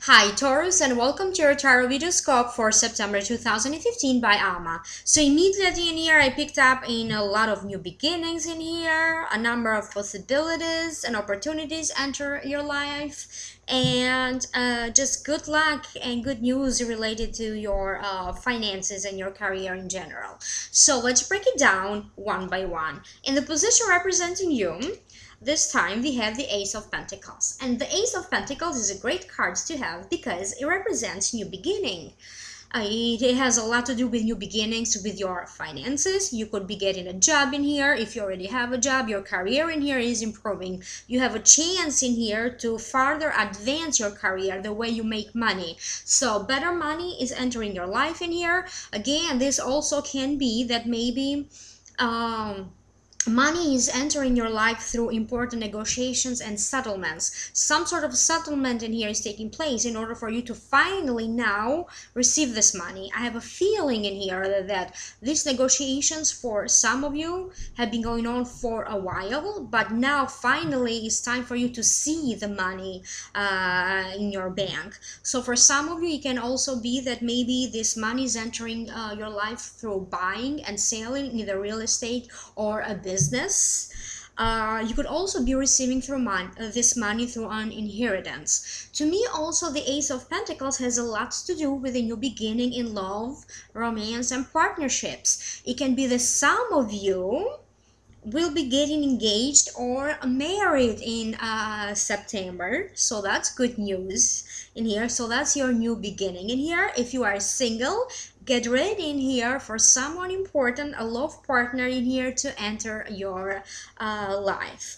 Hi Taurus, and welcome to your TarotVideoscope for September 2015 by Alma. So immediately in here I picked up in a lot of new beginnings in here, a number of possibilities and opportunities enter your life, and just good luck and good news related to your finances and your career in general. So let's break it down one by one. In the position representing you, this time we have the Ace of Pentacles, and the Ace of Pentacles is a great card to have because it represents new beginning. It has a lot to do with new beginnings with your finances. You could be getting a job in here. If you already have a job, your career in here is improving. You have a chance in here to further advance your career, the way you make money. So better money is entering your life in here. Again, this also can be that maybe money is entering your life through important negotiations and settlements. Some sort of settlement in here is taking place in order for you to finally now receive this money. I have a feeling in here that these negotiations for some of you have been going on for a while, but now finally it's time for you to see the money in your bank. So for some of you, it can also be that maybe this money is entering your life through buying and selling either real estate or a business. You could also be receiving through this money through an inheritance. To me, also, the Ace of Pentacles has a lot to do with a new beginning in love, romance, and partnerships. It can be that some of you will be getting engaged or married in September, so that's good news in here. So that's your new beginning in here. If you are single, get ready in here for someone important, a love partner in here to enter your life.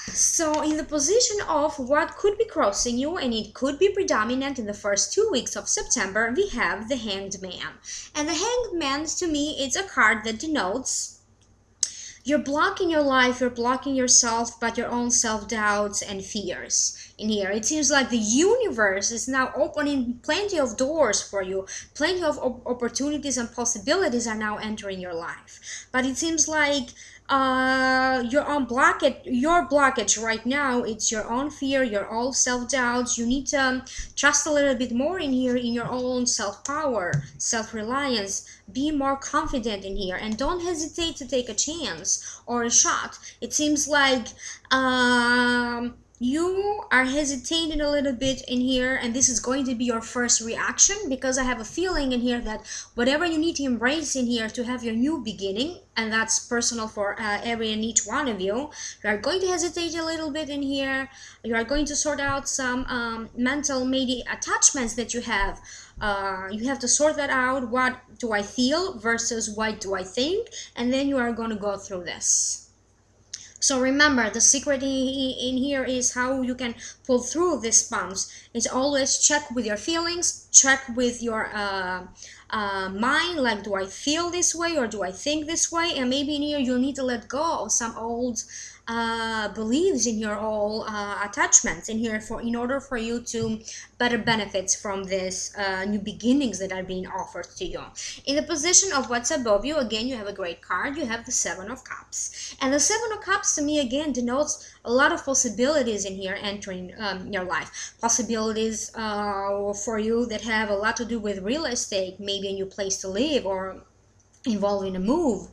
So in the position of what could be crossing you, and it could be predominant in the first 2 weeks of September, we have the Hanged Man. And the Hanged Man, to me, it's a card that denotes you're blocking your life, you're blocking yourself, but your own self-doubts and fears in here. It seems like the universe is now opening plenty of doors for you. Plenty of opportunities and possibilities are now entering your life. But it seems like your blockage right now, it's your own fear, your own self-doubts. You need to trust a little bit more in here in your own self-power, self-reliance. Be more confident in here and don't hesitate to take a chance or a shot. It seems like you are hesitating a little bit in here, and this is going to be your first reaction because I have a feeling in here that whatever you need to embrace in here to have your new beginning, and that's personal for every and each one of you, you are going to hesitate a little bit in here. You are going to sort out some mental maybe attachments that you have. You have to sort that out. What do I feel versus what do I think? And then you are going to go through this. So remember, the secret in here is how you can pull through these bumps. It's always check with your feelings, check with your mind, like do I feel this way or do I think this way? And maybe in here you'll need to let go of some old beliefs in your old attachments in here in order for you to better benefits from this new beginnings that are being offered to you. In the position of what's above you, again, you have a great card. You have the Seven of Cups, and the Seven of Cups to me again denotes a lot of possibilities in here entering your life. Possibilities for you that have a lot to do with real estate, maybe a new place to live or involving a move.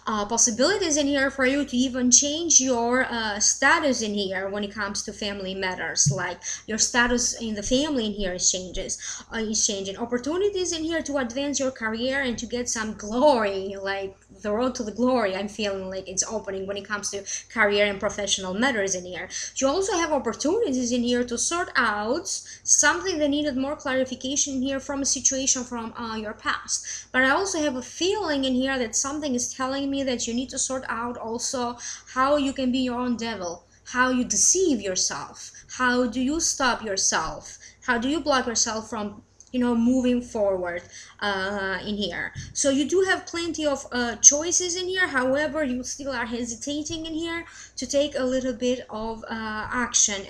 Possibilities in here for you to even change your status in here when it comes to family matters, like your status in the family in here is changing. Opportunities in here to advance your career and to get some glory, like the road to the glory. I'm feeling like it's opening when it comes to career and professional matters in here. You also have opportunities in here to sort out something that needed more clarification here from a situation from your past. But I also have a feeling in here that something is telling me that you need to sort out also how you can be your own devil, how you deceive yourself, how do you stop yourself, how do you block yourself from moving forward in here. So you do have plenty of choices in here. However, you still are hesitating in here to take a little bit of action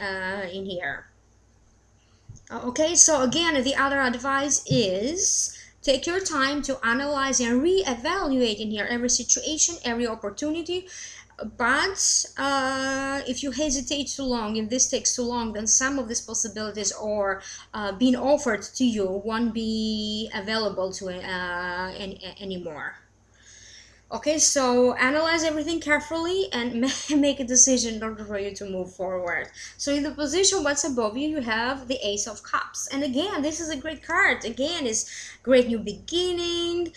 in here. Okay, so again, the other advice is take your time to analyze and reevaluate in here every situation, every opportunity. but if you hesitate too long, if this takes too long, then some of these possibilities or being offered to you won't be available to anymore. Okay, so analyze everything carefully and make a decision in order for you to move forward. So in the position what's above you, you have the Ace of Cups. And again, this is a great card. Again, it's great new beginning,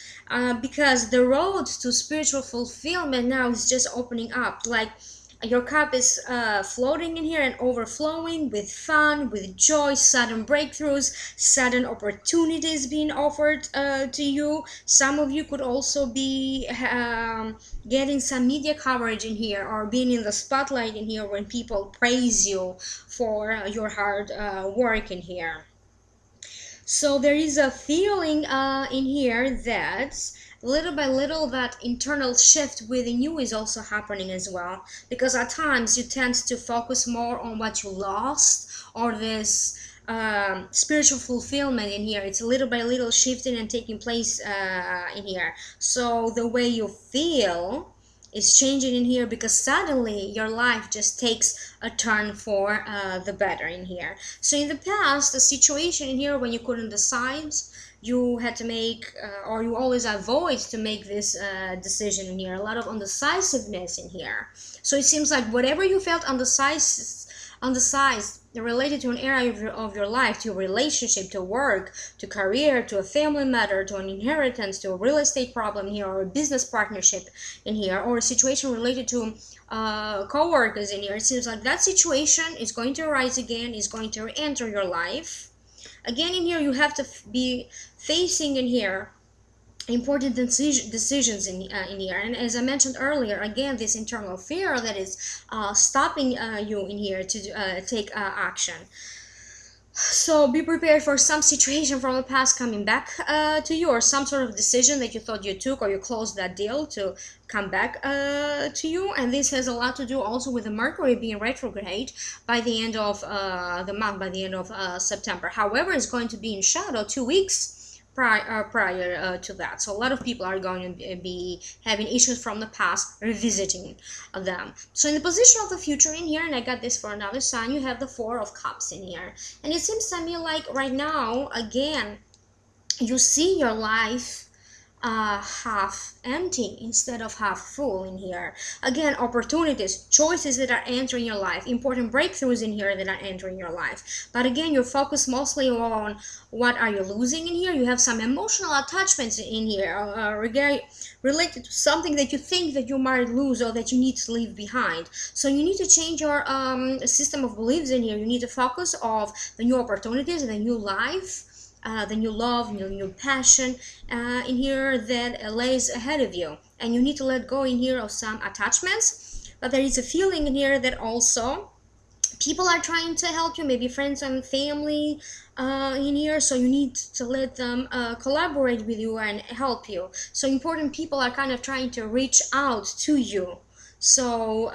because the road to spiritual fulfillment now is just opening up. Like, your cup is floating in here and overflowing with fun, with joy, sudden breakthroughs, sudden opportunities being offered to you. Some of you could also be getting some media coverage in here, or being in the spotlight in here when people praise you for your hard work in here. So there is a feeling in here that little by little that internal shift within you is also happening as well, because at times you tend to focus more on what you lost, or this spiritual fulfillment in here. It's little by little shifting and taking place in here. So the way you feel is changing in here, because suddenly your life just takes a turn for the better in here. So in the past, the situation in here when you couldn't decide, you had to make or you always avoid to make this decision in here. A lot of undecisiveness in here. So it seems like whatever you felt undecided related to an area of your life, to a relationship, to work, to career, to a family matter, to an inheritance, to a real estate problem here, or a business partnership in here, or a situation related to co-workers in here, it seems like that situation is going to arise again, is going to enter your life again. In here you have to be facing in here important decisions in here. And as I mentioned earlier, again, this internal fear that is stopping you in here to take action. So be prepared for some situation from the past coming back to you, or some sort of decision that you thought you took, or you closed that deal to come back to you. And this has a lot to do also with the Mercury being retrograde by the end of the month, by the end of September. However, it's going to be in shadow 2 weeks prior to that. So a lot of people are going to be having issues from the past, revisiting them. So in the position of the future in here, and I got this for another sign, you have the Four of Cups in here. And it seems to me like right now, again, you see your life half empty instead of half full in here. Again, opportunities, choices that are entering your life, important breakthroughs in here that are entering your life. But again, you're focused mostly on what are you losing in here. You have some emotional attachments in here related to something that you think that you might lose, or that you need to leave behind. So you need to change your system of beliefs in here. You need to focus on the new opportunities and the new life, the new love, new passion in here that lays ahead of you. And you need to let go in here of some attachments. But there is a feeling in here that also people are trying to help you, maybe friends and family in here. So you need to let them collaborate with you and help you. So important people are kind of trying to reach out to you, so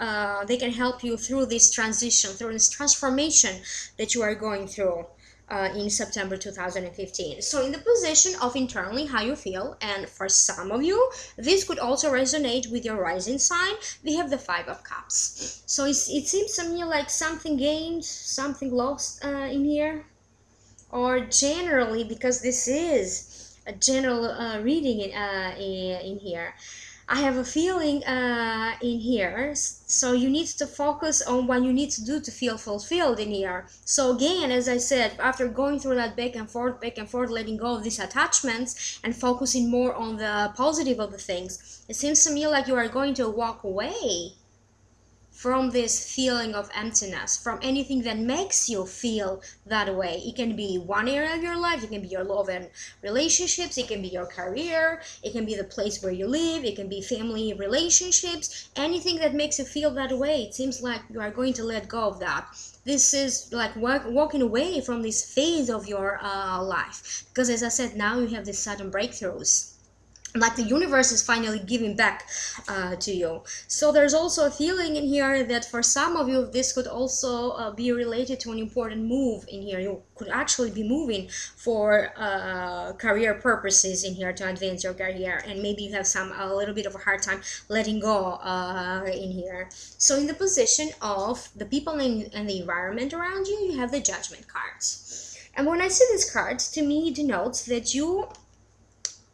they can help you through this transition, through this transformation that you are going through in September 2015. So in the position of internally how you feel, and for some of you this could also resonate with your rising sign, we have the Five of Cups. So it seems to me like something gained, something lost in here, or generally, because this is a general reading in here, I have a feeling in here, so you need to focus on what you need to do to feel fulfilled in here. So again, as I said, after going through that back and forth, letting go of these attachments and focusing more on the positive of the things, it seems to me like you are going to walk away from this feeling of emptiness, from anything that makes you feel that way. It can be one area of your life, it can be your love and relationships, it can be your career, it can be the place where you live, it can be family relationships, anything that makes you feel that way. It seems like you are going to let go of that. This is like walking away from this phase of your life, because as I said, now you have these sudden breakthroughs. like the universe is finally giving back to you. So there's also a feeling in here that for some of you this could also be related to an important move in here. You could actually be moving for career purposes in here to advance your career, and maybe you have a little bit of a hard time letting go in here. So in the position of the people and the environment around you, you have the Judgment cards. And when I see this card, to me it denotes that you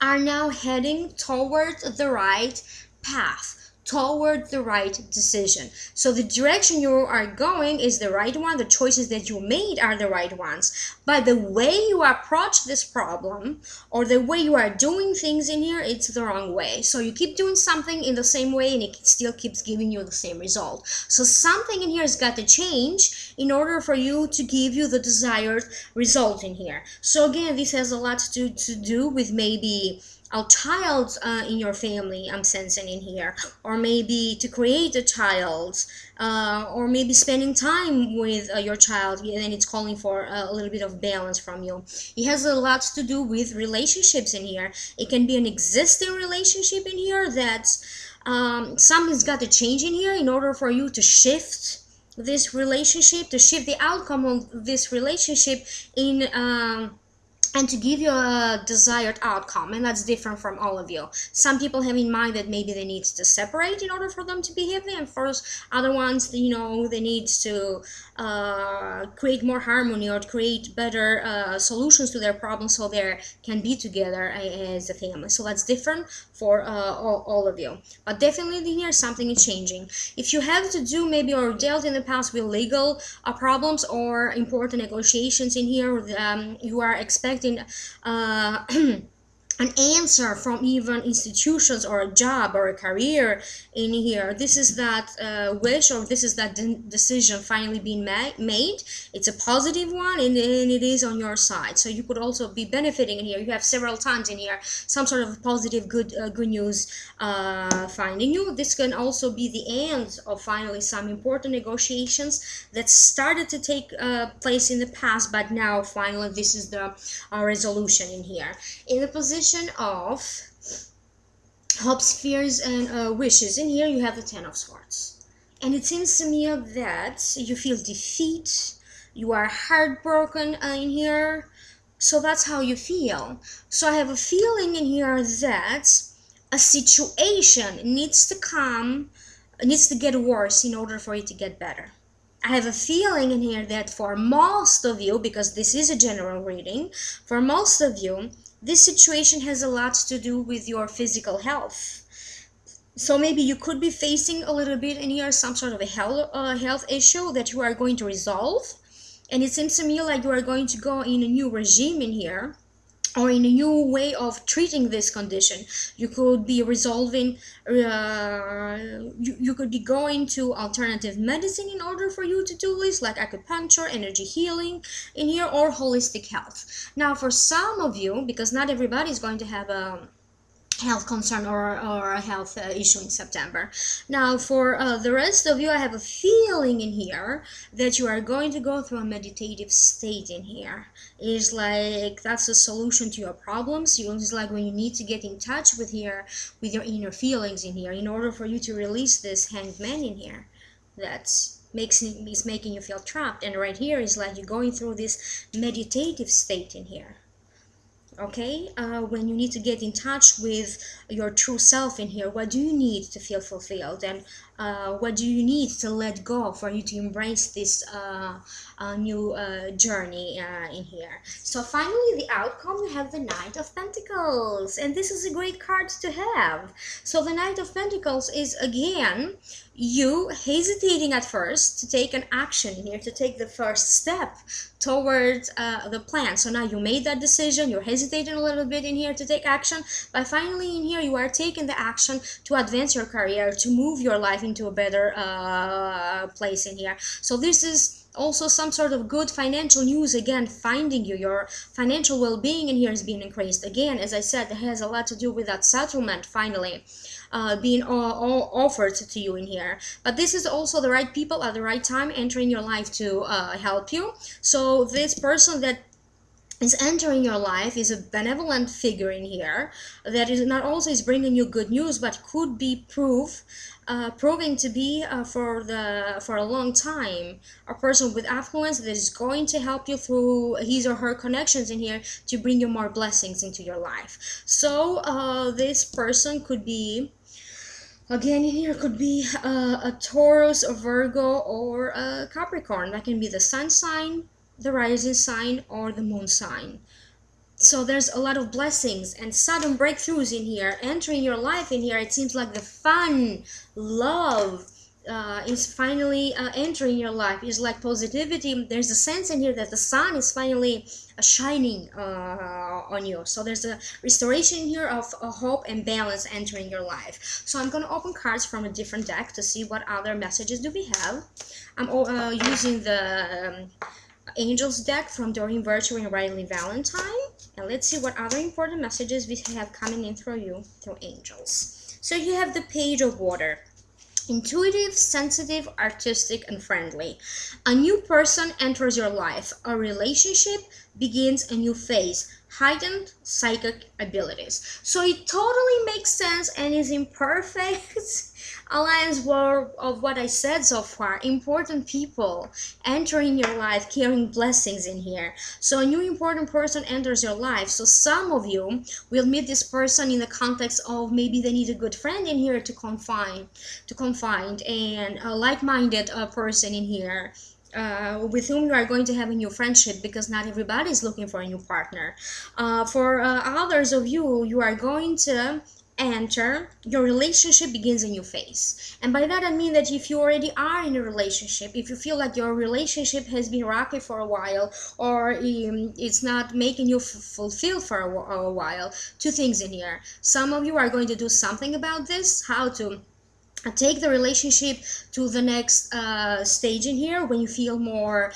are now heading toward the right path, toward the right decision. So the direction you are going is the right one, the choices that you made are the right ones, but the way you approach this problem or the way you are doing things in here, it's the wrong way. So you keep doing something in the same way and it still keeps giving you the same result. So something in here has got to change in order for you to give you the desired result in here. So again, this has a lot to do with maybe a child in your family, I'm sensing in here, or maybe to create a child, or maybe spending time with your child, and it's calling for a little bit of balance from you. It has a lot to do with relationships in here. It can be an existing relationship in here that something's got to change in here in order for you to shift this relationship, to shift the outcome of this relationship in and to give you a desired outcome, and that's different from all of you. Some people have in mind that maybe they need to separate in order for them to be happy, and for other ones, they need to create more harmony or create better solutions to their problems so they can be together as a family. So that's different for all of you, but definitely here something is changing. If you have to do maybe or dealt in the past with legal problems or important negotiations in here, you are expecting an answer from even institutions or a job or a career in here. This is that wish, or this is that decision finally being made. It's a positive one, and it is on your side. So you could also be benefiting in here. You have several times in here some sort of positive good news finding you. This can also be the end of finally some important negotiations that started to take place in the past, but now finally this is the resolution in here. In the position of hopes, fears, and wishes, in here you have the Ten of Swords, and it seems to me that you feel defeat, you are heartbroken in here. So that's how you feel. So I have a feeling in here that a situation needs to get worse in order for it to get better. I have a feeling in here that for most of you, because this is a general reading, for most of you, this situation has a lot to do with your physical health. So maybe you could be facing a little bit in here some sort of a health issue that you are going to resolve. And it seems to me like you are going to go in a new regime in here, or in a new way of treating this condition. You could be resolving, you could be going to alternative medicine in order for you to do this, like acupuncture, energy healing in here, or holistic health. Now for some of you, because not everybody is going to have a health concern or a health issue in September. Now for the rest of you, I have a feeling in here that you are going to go through a meditative state in here. It's like that's a solution to your problems. It's like when you need to get in touch with your inner feelings in here in order for you to release this Hanged Man in here that is making you feel trapped. And right here is like you're going through this meditative state in here. Okay, when you need to get in touch with your true self in here, what do you need to feel fulfilled, and what do you need to let go for you to embrace this new journey in here. So finally, the outcome, we have the Knight of Pentacles, and this is a great card to have. So the Knight of Pentacles is again you hesitating at first to take an action in here, to take the first step towards the plan. So now you made that decision, you're hesitating a little bit in here to take action, but finally in here you are taking the action to advance your career, to move your life into a better place in here. So this is also some sort of good financial news again finding you. Your financial well-being in here is being increased. Again, as I said, it has a lot to do with that settlement finally being all offered to you in here. But this is also the right people at the right time entering your life to help you. So this person that is entering your life, is a benevolent figure in here that is not always bringing you good news, but could be proving to be for a long time a person with affluence that is going to help you through his or her connections in here to bring you more blessings into your life. So this person could be, again, in here could be a Taurus, a Virgo, or a Capricorn. That can be the sun sign, the rising sign, or the moon sign. So there's a lot of blessings and sudden breakthroughs in here entering your life in here. It seems like the fun, love is finally entering your life. It's like positivity. There's a sense in here that the sun is finally shining on you. So there's a restoration here of hope and balance entering your life. So I'm going to open cards from a different deck to see what other messages do we have. I'm using the Angels deck from Doreen Virtue and Riley Valentine, and let's see what other important messages we have coming in through you through angels. So you have the Page of Water. Intuitive, sensitive, artistic, and friendly. A new person enters your life. A relationship begins a new phase. Heightened psychic abilities. So it totally makes sense and is in perfect alliance of what I said so far. Important people entering your life, carrying blessings in here. So a new important person enters your life. So some of you will meet this person in the context of maybe they need a good friend in here to confide, and a like-minded person in here. With whom you are going to have a new friendship, because not everybody is looking for a new partner. For others of you, you are going to enter, your relationship begins a new phase. And by that I mean that if you already are in a relationship, if you feel like your relationship has been rocky for a while, or it's not making you fulfill for a while, two things in here. Some of you are going to do something about this, how to take the relationship to the next stage in here, when you feel more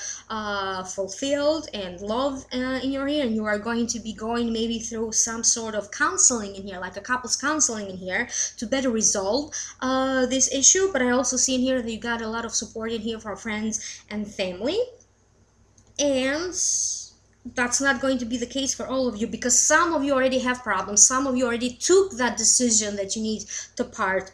fulfilled and love in your ear, and you are going to be going maybe through some sort of counseling in here, like a couples counseling in here, to better resolve this issue. But I also see in here that you got a lot of support in here from friends and family, and that's not going to be the case for all of you, because some of you already have problems. Some of you already took that decision that you need to part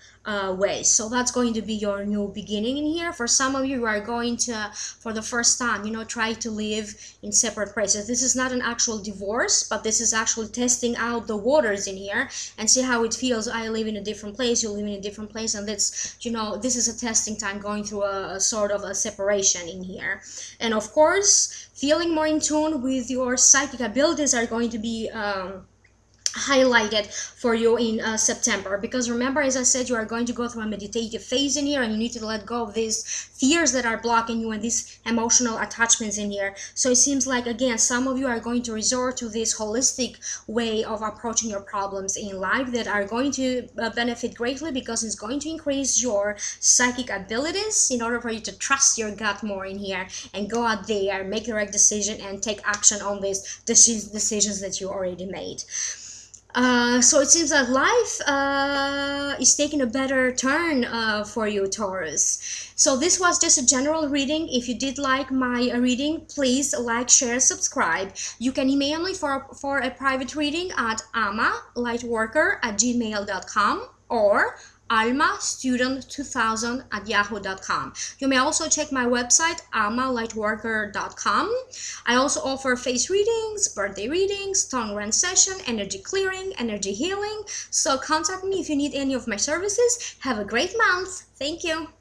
ways. So that's going to be your new beginning in here. For some of you, you are going to, for the first time, try to live in separate places. This is not an actual divorce, but this is actually testing out the waters in here and see how it feels. I live in a different place, you live in a different place, and that's, this is a testing time, going through a sort of a separation in here. And of course, feeling more in tune with your psychic abilities are going to be highlighted for you in September, because remember, as I said, you are going to go through a meditative phase in here, and you need to let go of these fears that are blocking you and these emotional attachments in here. So it seems like, again, some of you are going to resort to this holistic way of approaching your problems in life that are going to benefit greatly, because it's going to increase your psychic abilities in order for you to trust your gut more in here and go out there, make the right decision, and take action on these decisions that you already made. So it seems that life is taking a better turn for you, Taurus. So this was just a general reading. If you did like my reading, please like, share, subscribe. You can email me for a private reading at amalightworker@gmail.com or almastudent2000@yahoo.com. You may also check my website, amalightworker.com. I also offer face readings, birthday readings, tongue run session, energy clearing, energy healing. So contact me if you need any of my services. Have a great month. Thank you.